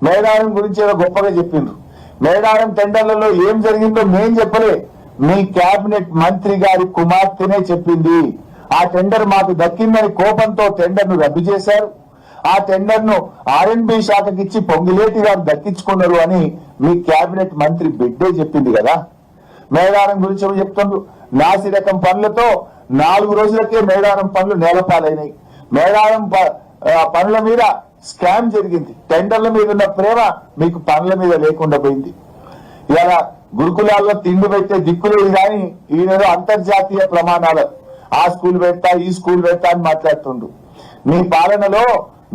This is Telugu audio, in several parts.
మేడారం గురించి ఏదో గొప్పగా చెప్పిండ్రు. మేడారం టెండర్లలో ఏం జరిగిందో మేం చెప్పలే, మీ కేబినెట్ మంత్రి గారి కుమార్తెనే చెప్పింది. ఆ టెండర్ మాకు దక్కిందని కోపంతో టెండర్ ను రద్దు చేశారు. ఆ టెండర్ ను ఆర్ఎండ్బి శాఖకి ఇచ్చి పొంగిలేటి గారు దక్కించుకున్నారు అని మీ కేబినెట్ మంత్రి బిడ్డే చెప్పింది కదా. మేడారం గురించి చెప్తున్నారు. నాసి రకం పనులతో 4 రోజులకే మేడారం పనులు నేలపాలైనాయి. మేడారం పనుల మీద స్కామ్ జరిగింది. టెండర్ల మీద ఉన్న ప్రేమ మీకు పనుల మీద లేకుండా పోయింది. ఇలా గురుకులాల్లో తిండి పెట్టే దిక్కులేదు కానీ ఈయనేదో అంతర్జాతీయ ప్రమాణాలు ఆ స్కూల్ పెడతా ఈ స్కూల్ పెడతా అని మాట్లాడుతుండు. మీ పాలనలో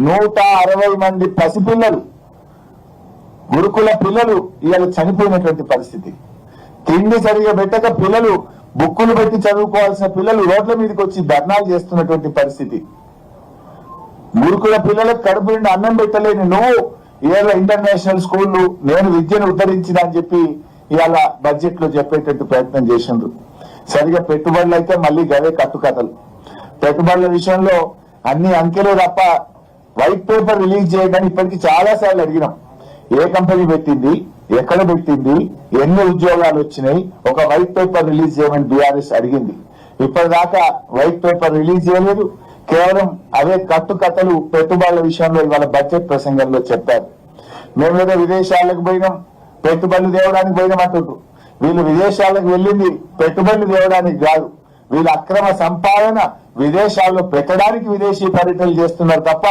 160 మంది పసిపిల్లలు గురుకుల పిల్లలు ఇవాళ చనిపోయినటువంటి పరిస్థితి. తిండి సరిగా పెట్టక పిల్లలు బుక్కులు పెట్టి చదువుకోవాల్సిన పిల్లలు రోడ్ల మీదకి వచ్చి ధర్నాలు చేస్తున్నటువంటి పరిస్థితి. గురుకుల పిల్లలకు కడుపు నిండి అన్నం పెట్టలేని నువ్వు ఇవాళ ఇంటర్నేషనల్ స్కూళ్లు నేను విద్యను ఉద్ధరించిన అని చెప్పి ఇవాళ బడ్జెట్ లో చెప్పేటట్టు ప్రయత్నం చేసిండ్రు. సరిగా పెట్టుబడులు అయితే మళ్ళీ గవే కట్టుకథలు. పెట్టుబడుల విషయంలో అన్ని అంకెలే తప్ప వైట్ పేపర్ రిలీజ్ చేయడానికి ఇప్పటికీ చాలా సార్లు అడిగినాం. ఏ కంపెనీ పెట్టింది, ఎక్కడ పెట్టింది, ఎన్ని ఉద్యోగాలు వచ్చినాయి, ఒక వైట్ పేపర్ రిలీజ్ చేయమని బీఆర్ఎస్ అడిగింది. ఇప్పటిదాకా వైట్ పేపర్ రిలీజ్ చేయలేదు. కేవలం అవే కట్టుకథలు పెట్టుబడుల విషయంలో ఇవాళ బడ్జెట్ ప్రసంగంలో చెప్పారు. మేమేదో విదేశాలకు పోయినాం, పెట్టుబడులు తేవడానికి పోయినాం అంటుండ్రు. వీళ్ళు విదేశాలకు వెళ్ళింది పెట్టుబడులు తేవడానికి కాదు, వీళ్ళ అక్రమ సంపాదన విదేశాల్లో పెట్టడానికి విదేశీ పర్యటనలు చేస్తున్నారు తప్ప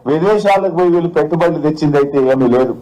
విదేశాలకు పోయి వీళ్ళు పెట్టుబడులు తెచ్చిందైతే ఏమీ లేదు.